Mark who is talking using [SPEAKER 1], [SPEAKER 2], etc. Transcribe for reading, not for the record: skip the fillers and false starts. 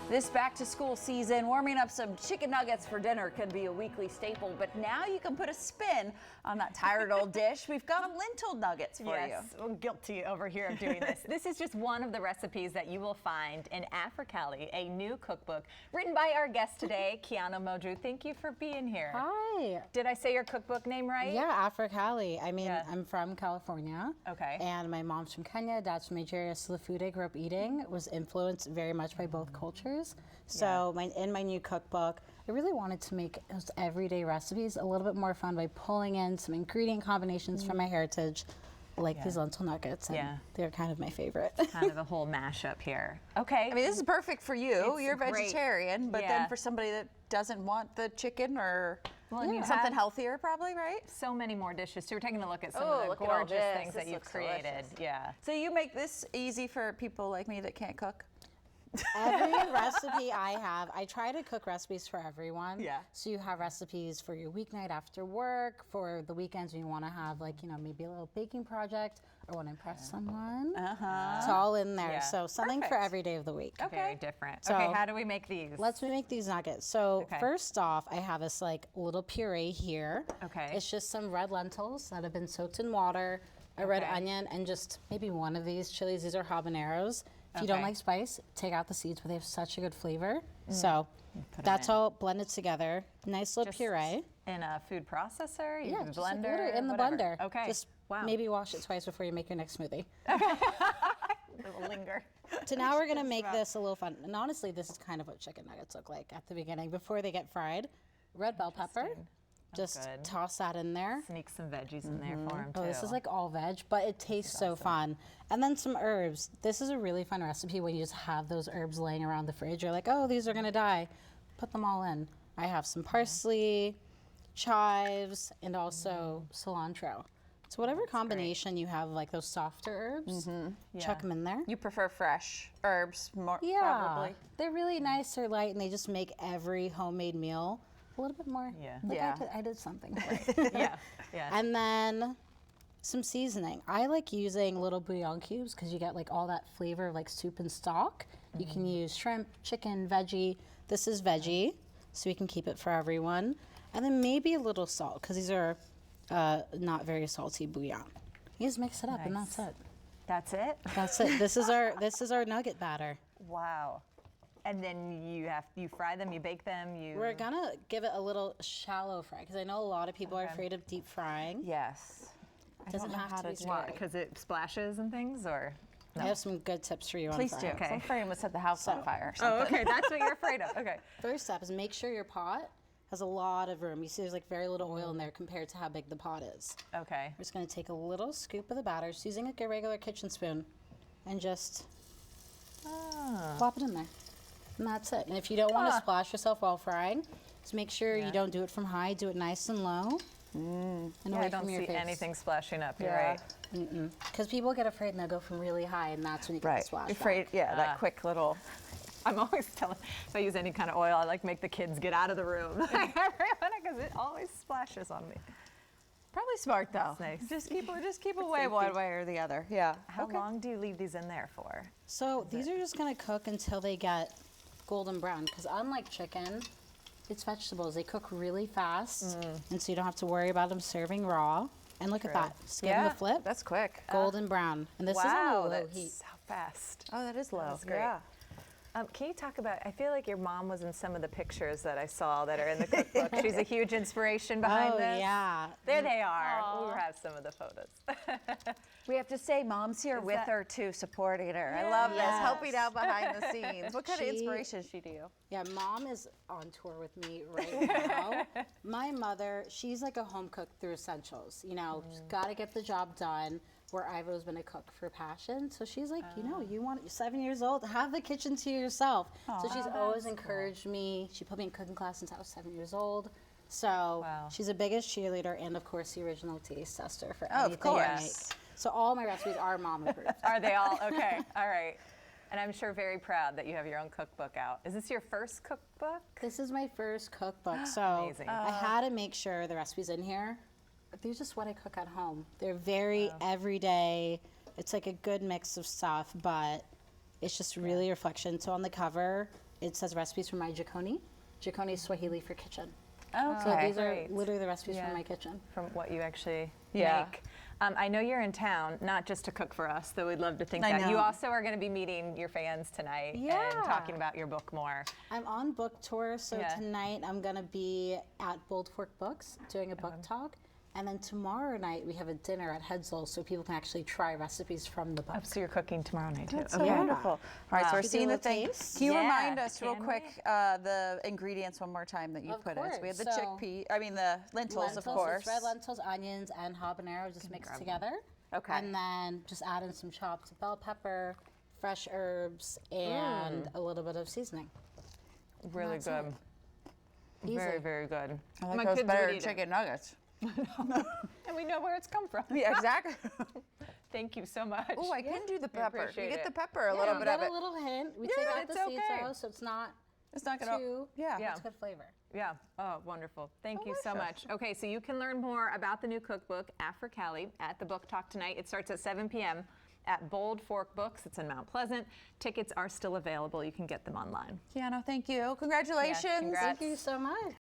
[SPEAKER 1] This back-to-school season, warming up some chicken nuggets for dinner can be a weekly staple, but now you can put a spin on that tired old dish. We've got lentil nuggets for you.
[SPEAKER 2] Yes, well, guilty over here of doing this. This is just one of the recipes that you will find in AfriCali, a new cookbook written by our guest today, Kiano Moju. Thank you for being here.
[SPEAKER 3] Hi.
[SPEAKER 2] Did I say your cookbook name right?
[SPEAKER 3] Yeah, AfriCali. I mean, I'm from California.
[SPEAKER 2] Okay.
[SPEAKER 3] And my mom's from Kenya, dad's from Nigeria, so the food I grew up eating was influenced very much by both cultures. So in my new cookbook, I really wanted to make those everyday recipes a little bit more fun by pulling in some ingredient combinations from my heritage, like these lentil nuggets. And they're kind of my favorite.
[SPEAKER 2] Kind of a whole mashup here. Okay.
[SPEAKER 1] I mean, this is perfect for you. You're
[SPEAKER 2] great.
[SPEAKER 1] vegetarian, but then for somebody that doesn't want the chicken or something healthier, probably, right?
[SPEAKER 2] So many more dishes. So we're taking a look at some of the gorgeous things that you've created.
[SPEAKER 1] Delicious.
[SPEAKER 2] Yeah.
[SPEAKER 1] So you make this easy for people like me that can't cook?
[SPEAKER 3] Every recipe I have, I try to cook recipes for everyone.
[SPEAKER 1] Yeah.
[SPEAKER 3] So you have recipes for your weeknight after work, for the weekends when you want to have like, you know, maybe a little baking project or want to impress someone. It's all in there. So something for every day of the week.
[SPEAKER 2] Okay. Very different.
[SPEAKER 3] So
[SPEAKER 2] okay, how do we make these?
[SPEAKER 3] Let's make these nuggets. So first off, I have this like little puree here.
[SPEAKER 2] Okay.
[SPEAKER 3] It's just some red lentils that have been soaked in water, a red onion, and just maybe one of these chilies. These are habaneros. If you don't like spice, take out the seeds, but they have such a good flavor. So that's all blended together. Nice little puree.
[SPEAKER 2] In a food processor? You can
[SPEAKER 3] just
[SPEAKER 2] blender?
[SPEAKER 3] like in the blender.
[SPEAKER 2] Okay.
[SPEAKER 3] Just maybe wash it twice before you make your next smoothie.
[SPEAKER 2] It'll linger.
[SPEAKER 3] So now we're gonna make this a little fun. And honestly, this is kind of what chicken nuggets look like at the beginning before they get fried. Red bell pepper. Just toss that in there.
[SPEAKER 2] Sneak some veggies in there for them too.
[SPEAKER 3] Oh, this is like all veg, but it tastes so fun. And then some herbs. This is a really fun recipe when you just have those herbs laying around the fridge. You're like, oh, these are gonna die. Put them all in. I have some parsley, chives, and also cilantro. So whatever combination you have, like those softer herbs, chuck them in there.
[SPEAKER 1] You prefer fresh herbs more,
[SPEAKER 3] probably? They're really nice, they're light, and they just make every homemade meal a little bit more. I did something right. And then some seasoning. I like using little bouillon cubes because you get like all that flavor of like soup and stock. You can use shrimp, chicken, veggie. This is veggie, so we can keep it for everyone. And then maybe a little salt because these are not very salty bouillon. You just mix it up and that's it.
[SPEAKER 2] That's it?
[SPEAKER 3] That's it. This is our nugget batter.
[SPEAKER 2] Wow. And then you fry them, you bake them,
[SPEAKER 3] We're gonna give it a little shallow fry because I know a lot of people are afraid of deep frying.
[SPEAKER 1] Yes.
[SPEAKER 3] It doesn't have to be
[SPEAKER 2] Why? Because it splashes and things, or?
[SPEAKER 3] No. I have some good tips for you on
[SPEAKER 1] Please
[SPEAKER 3] frying.
[SPEAKER 1] do. Okay. I'm afraid I'm gonna set the house on fire or something.
[SPEAKER 2] Oh, okay. That's what you're afraid of. Okay.
[SPEAKER 3] First step is make sure your pot has a lot of room. You see there's like very little oil in there compared to how big the pot is.
[SPEAKER 2] Okay.
[SPEAKER 3] We're just gonna take a little scoop of the batter, just using like a regular kitchen spoon, and just plop it in there. And that's it. And if you don't want to splash yourself while frying, just make sure you don't do it from high. Do it nice and low. And away
[SPEAKER 2] I don't
[SPEAKER 3] from your
[SPEAKER 2] see
[SPEAKER 3] face.
[SPEAKER 2] anything splashing up. You're right.
[SPEAKER 3] Because people get afraid and they'll go from really high, and that's when you get the splash.
[SPEAKER 1] Afraid, that quick little.
[SPEAKER 2] I'm always telling, if I use any kind of oil, I like make the kids get out of the room. Because it always splashes on me.
[SPEAKER 1] Probably smart though.
[SPEAKER 2] Nice.
[SPEAKER 1] Just keep away one way or the other. Yeah.
[SPEAKER 2] How long do you leave these in there for?
[SPEAKER 3] So these are just gonna cook until they get golden brown, because unlike chicken, it's vegetables. They cook really fast, and so you don't have to worry about them serving raw. And look at that. Just give them a flip.
[SPEAKER 1] That's quick.
[SPEAKER 3] Golden brown. And this is on low heat.
[SPEAKER 2] How fast.
[SPEAKER 1] Oh, that is low.
[SPEAKER 2] That's great.
[SPEAKER 1] Yeah.
[SPEAKER 2] Can you talk about, I feel like your mom was in some of the pictures that I saw that are in the cookbook. She's a huge inspiration behind this.
[SPEAKER 3] Oh, yeah.
[SPEAKER 2] There they are. We'll have some of the photos.
[SPEAKER 1] We have to say mom's here with her too, supporting her. I love this, helping out behind the scenes. What kind of inspiration is she to you?
[SPEAKER 3] Yeah, mom is on tour with me right now. My mother, she's like a home cook through essentials. You know, she's got to get the job done. Where I've always been a cook for passion. So she's like, you know, you're 7 years old, have the kitchen to yourself. So she's always encouraged me. She put me in cooking class since I was 7 years old. So she's the biggest cheerleader and, of course, the original taste tester for anything I make. So all my recipes are mom approved.
[SPEAKER 2] Are they all? Okay. All right. And I'm sure very proud that you have your own cookbook out. Is this your first cookbook?
[SPEAKER 3] This is my first cookbook. So I had to make sure the recipes in here. They're just what I cook at home. They're very everyday. It's like a good mix of stuff, but it's just really a reflection. So on the cover, it says recipes from my jikoni. Jikoni is Swahili for kitchen.
[SPEAKER 1] Okay.
[SPEAKER 3] So these are
[SPEAKER 2] Great.
[SPEAKER 3] literally the recipes
[SPEAKER 2] Yeah.
[SPEAKER 3] from my kitchen.
[SPEAKER 2] From what you actually
[SPEAKER 1] Yeah.
[SPEAKER 2] make. I know you're in town, not just to cook for us, though we'd love to think
[SPEAKER 1] I
[SPEAKER 2] that. You
[SPEAKER 1] know.
[SPEAKER 2] also are going to be meeting your fans tonight
[SPEAKER 3] Yeah.
[SPEAKER 2] and talking about your book more.
[SPEAKER 3] I'm on book tour, so
[SPEAKER 2] Yeah.
[SPEAKER 3] tonight I'm gonna be at Bold Fork Books doing a book talk. And then tomorrow night we have a dinner at Hetzel's so people can actually try recipes from the book.
[SPEAKER 2] Oh, so you're cooking tomorrow night too.
[SPEAKER 1] That's so
[SPEAKER 3] Yeah.
[SPEAKER 1] wonderful. All right, so we're
[SPEAKER 3] Should we do
[SPEAKER 1] seeing
[SPEAKER 3] a
[SPEAKER 1] the thing.
[SPEAKER 3] little taste?
[SPEAKER 1] Can you
[SPEAKER 2] Yeah,
[SPEAKER 1] remind us real
[SPEAKER 2] can
[SPEAKER 1] quick the ingredients one more time that you
[SPEAKER 3] Of
[SPEAKER 1] put in? So we have the
[SPEAKER 3] course. So
[SPEAKER 1] the lentils, of
[SPEAKER 3] So
[SPEAKER 1] course.
[SPEAKER 3] it's red lentils, onions, and habanero just mixed together.
[SPEAKER 1] Okay.
[SPEAKER 3] And then just add in some chopped bell pepper, fresh herbs, and a little bit of seasoning.
[SPEAKER 2] Really
[SPEAKER 3] That's
[SPEAKER 2] good.
[SPEAKER 3] Easy.
[SPEAKER 2] Very, very good.
[SPEAKER 1] I like
[SPEAKER 2] My
[SPEAKER 1] those
[SPEAKER 2] kids
[SPEAKER 1] better
[SPEAKER 2] would
[SPEAKER 1] than
[SPEAKER 2] eat it.
[SPEAKER 1] chicken nuggets.
[SPEAKER 2] And we know where it's come from.
[SPEAKER 1] Yeah, exactly.
[SPEAKER 2] Thank you so much.
[SPEAKER 1] Oh, I can do the
[SPEAKER 2] I
[SPEAKER 1] pepper. You
[SPEAKER 2] appreciate
[SPEAKER 1] get
[SPEAKER 2] it.
[SPEAKER 1] the pepper, a
[SPEAKER 3] Yeah,
[SPEAKER 1] little
[SPEAKER 3] you
[SPEAKER 1] bit
[SPEAKER 3] get
[SPEAKER 1] of it.
[SPEAKER 3] a little hint. We
[SPEAKER 1] Yeah,
[SPEAKER 3] take out
[SPEAKER 2] it's
[SPEAKER 3] the seeds
[SPEAKER 2] okay.
[SPEAKER 3] though, so it's not
[SPEAKER 1] It's not gonna.
[SPEAKER 3] too.
[SPEAKER 1] Yeah.
[SPEAKER 3] It's good flavor.
[SPEAKER 2] Yeah. Oh, wonderful. Thank you so
[SPEAKER 1] Delicious.
[SPEAKER 2] much. Okay, so you can learn more about the new cookbook, AfriCali, at the book talk tonight. It starts at 7 p.m. at Bold Fork Books. It's in Mount Pleasant. Tickets are still available. You can get them online.
[SPEAKER 1] Kiano, thank you. Congratulations.
[SPEAKER 2] congrats.
[SPEAKER 3] Thank you so much.